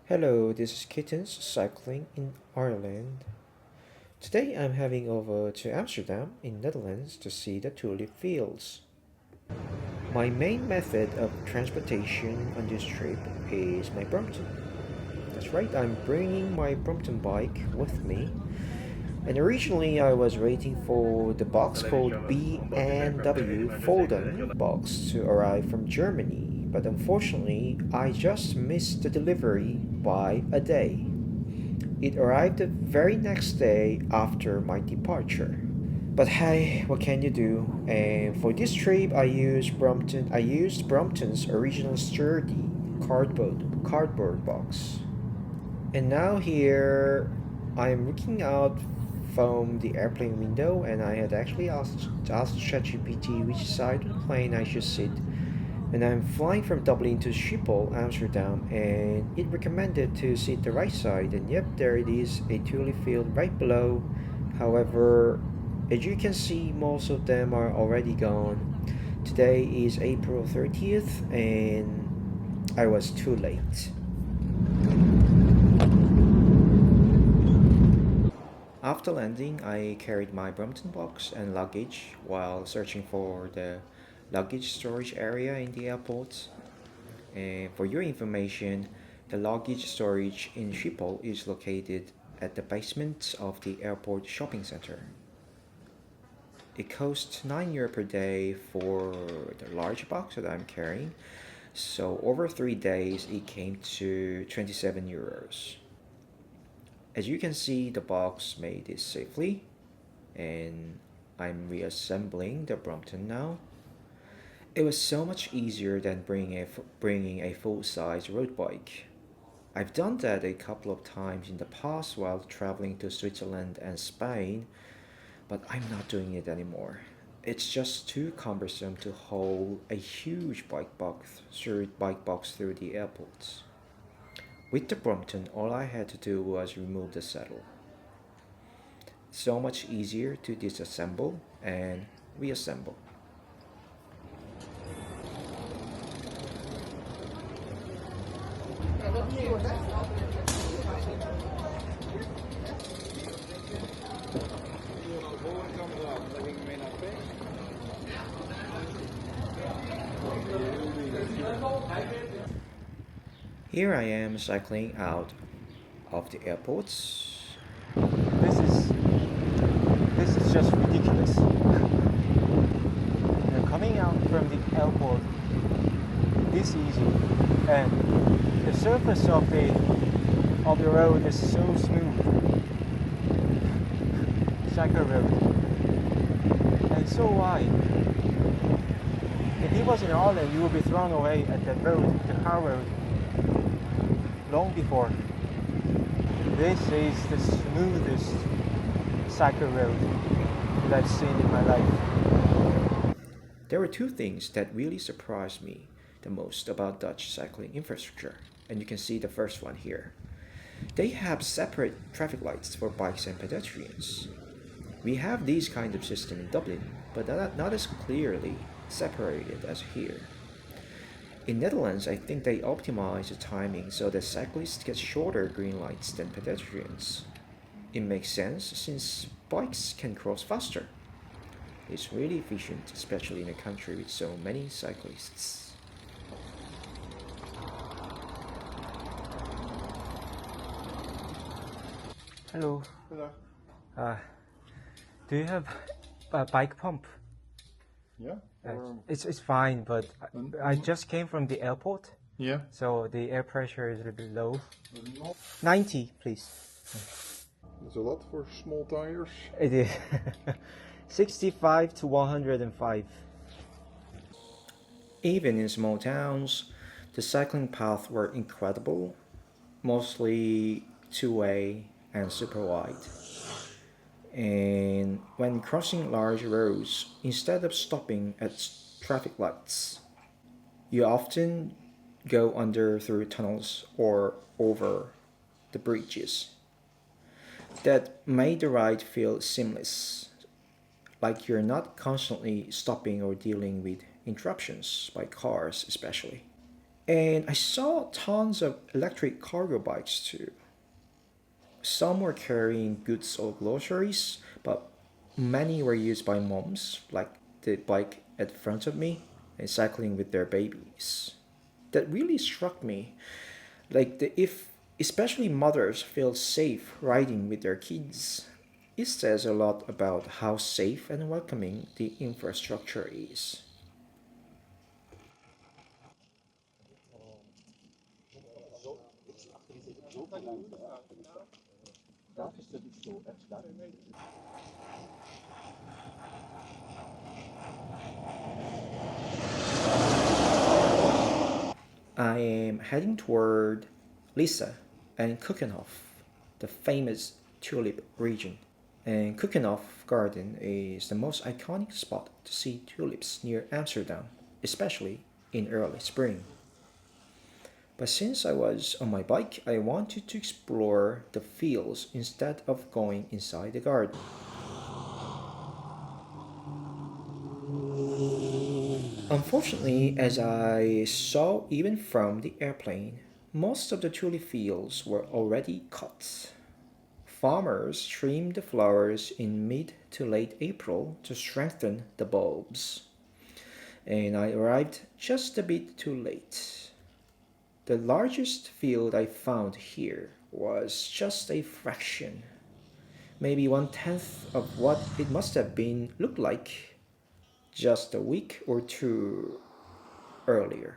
Hello, this is Kittens cycling in Ireland. Today I'm heading over to Amsterdam in Netherlands to see the tulip fields. My main method of transportation on this trip is my Brompton. That's right, I'm bringing my Brompton bike with me. And originally I was waiting for the box called B&W Folden box to arrive from Germany, but unfortunately I just missed the delivery by a day. It arrived the very next day after my departure. But hey, what can you do? And for this trip, I used Brompton's original sturdy cardboard box. And now here, I am looking out from the airplane window, and I had actually asked ChatGPT which side of the plane I should sit. And I'm flying from Dublin to Schipol, Amsterdam, and it recommended to sit the right side. And yep, there it is, a tulip field right below. However, as you can see, most of them are already gone. Today is April 30th, and I was too late. After landing, I carried my Brompton box and luggage while searching for the luggage storage area in the airport. And for your information, the luggage storage in Schipol is located at the basement of the airport shopping center. It costs €9 per day for the large box that I'm carrying, so over 3 days it came to €27. As you can see, the box made it safely, and I'm reassembling the Brompton now. It was so much easier than bringing a full-size road bike. I've done that a couple of times in the past while traveling to Switzerland and Spain, but I'm not doing it anymore. It's just too cumbersome to hold a huge bike box through the airports. With the Brompton, all I had to do was remove the saddle. So much easier to disassemble and reassemble. Here I am cycling out of the airports. This is this is just ridiculous. Coming out from the airport this easy, and the surface of the road is so smooth. Cycle road and so wide. If he was in Ireland, you would be thrown away at that road, the car road, long before. This is the smoothest cycle road that I've seen in my life. There were two things that really surprised me the most about Dutch cycling infrastructure, and you can see the first one here. They have separate traffic lights for bikes and pedestrians. We have these kind of system in Dublin, but not as clearly separated as here. In Netherlands, I think they optimize the timing so that cyclists get shorter green lights than pedestrians. It makes sense since bikes can cross faster. It's really efficient, especially in a country with so many cyclists. Hello. Hello. Uh, do you have a bike pump? Yeah. It's fine, but I Mm. just came from the airport, Yeah. so the air pressure is a little bit low. Not. 90, please. It's a lot for small tires. It is 65 to 105. Even in small towns, the cycling paths were incredible, mostly two-way and super wide. And when crossing large roads, instead of stopping at traffic lights, you often go under through tunnels or over the bridges. That made the ride feel seamless, like you're not constantly stopping or dealing with interruptions by cars, especially. And I saw tons of electric cargo bikes too. Some were carrying goods or groceries, but many were used by moms, like the bike at front of me, and cycling with their babies. That really struck me. If especially mothers feel safe riding with their kids, it says a lot about how safe and welcoming the infrastructure is. I am heading toward Lisse and Keukenhof, the famous tulip region. And Keukenhof Garden is the most iconic spot to see tulips near Amsterdam, especially in early spring. But since I was on my bike, I wanted to explore the fields instead of going inside the garden. Unfortunately, as I saw even from the airplane, most of the tulip fields were already cut. Farmers trimmed the flowers in mid to late April to strengthen the bulbs, and I arrived just a bit too late. The largest field I found here was just a fraction, maybe one tenth of what it must have been looked like just a week or two earlier.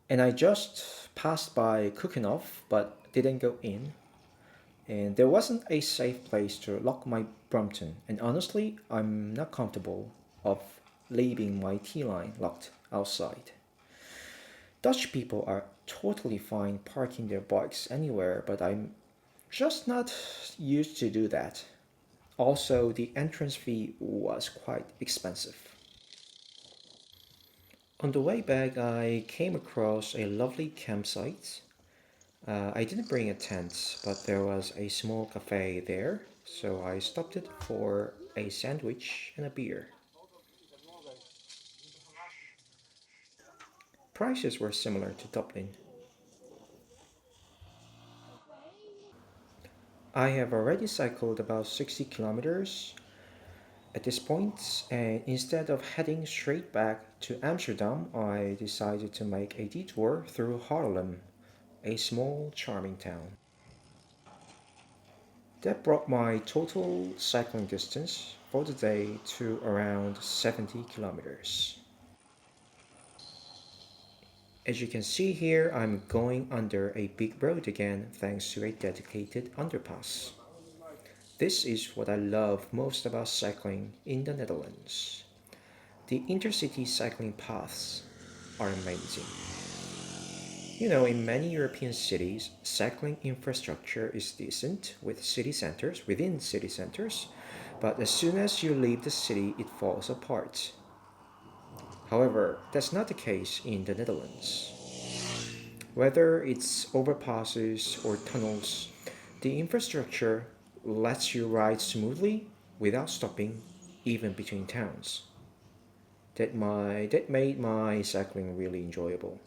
And I just passed by Kukenov but didn't go in. And there wasn't a safe place to lock my Brompton. And honestly, I'm not comfortable of leaving my T line locked outside. Dutch people are totally fine parking their bikes anywhere, but I'm just not used to do that. Also, the entrance fee was quite expensive. On the way back, I came across a lovely campsite. I didn't bring a tent, but there was a small cafe there, so I stopped it for a sandwich and a beer. Prices were similar to Dublin. I have already cycled about 60 kilometers at this point, and instead of heading straight back to Amsterdam, I decided to make a detour through Haarlem, a small, charming town. That brought my total cycling distance for the day to around 70 kilometers. As you can see here, I'm going under a big road again thanks to a dedicated underpass. This is what I love most about cycling in the Netherlands. The intercity cycling paths are amazing. You know, in many European cities, cycling infrastructure is decent with city centers within city centers, but as soon as you leave the city, it falls apart. However, that's not the case in the Netherlands. Whether it's overpasses or tunnels, the infrastructure lets you ride smoothly without stopping, even between towns. That made my cycling really enjoyable.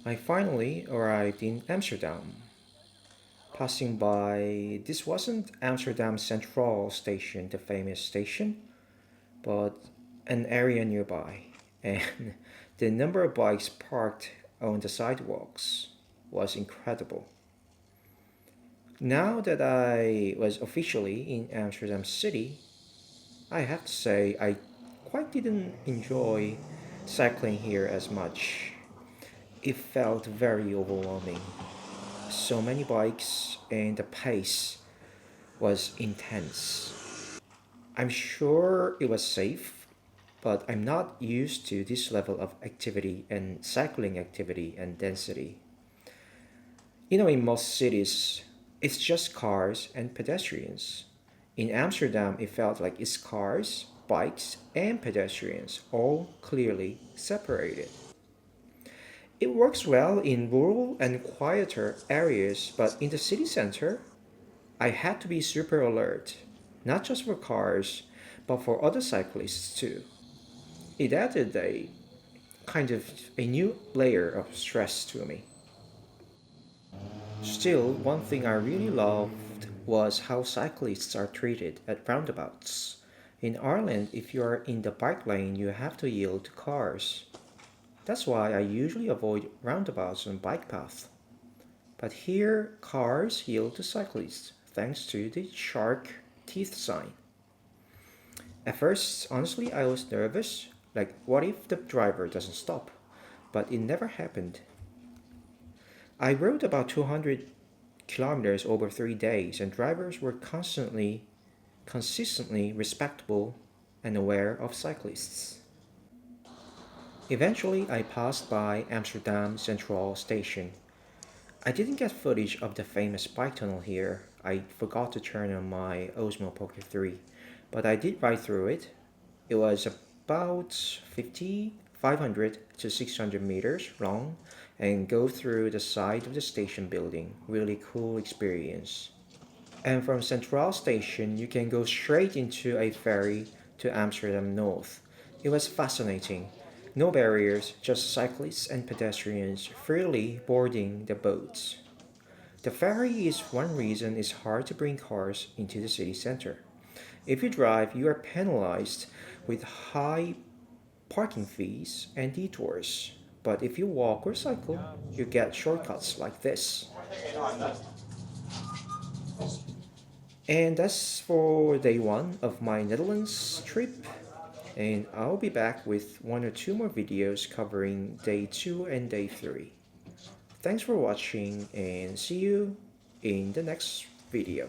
I finally arrived in Amsterdam. Passing by, this wasn't Amsterdam Central Station, the famous station, but an area nearby. And the number of bikes parked on the sidewalks was incredible. Now that I was officially in Amsterdam City, I have to say I quite didn't enjoy cycling here as much. It felt very overwhelming. So many bikes, and the pace was intense. I'm sure it was safe, but I'm not used to this level of activity and cycling activity and density. You know, in most cities, it's just cars and pedestrians. In Amsterdam, it felt like it's cars, bikes, and pedestrians all clearly separated. It works well in rural and quieter areas, but in the city center, I had to be super alert, not just for cars, but for other cyclists too. It added a kind of a new layer of stress to me. Still, one thing I really loved was how cyclists are treated at roundabouts. In Ireland, if you are in the bike lane, you have to yield to cars. That's why I usually avoid roundabouts on bike paths. But here, cars yield to cyclists thanks to the shark teeth sign. At first, honestly, I was nervous. Like, what if the driver doesn't stop? But it never happened. I rode about 200 kilometers over 3 days, and drivers were consistently respectable and aware of cyclists. Eventually, I passed by Amsterdam Central Station. I didn't get footage of the famous bike tunnel here. I forgot to turn on my Osmo Pocket 3, but I did ride through it. It was about 500 to 600 meters long and go through the side of the station building. Really cool experience. And from Central Station, you can go straight into a ferry to Amsterdam North. It was fascinating. No barriers, just cyclists and pedestrians freely boarding the boats. The ferry is one reason it's hard to bring cars into the city center. If you drive, you are penalized with high parking fees and detours. But if you walk or cycle, you get shortcuts like this. And that's for day one of my Netherlands trip. And I'll be back with one or two more videos covering day 2 and day 3. Thanks for watching and see you in the next video.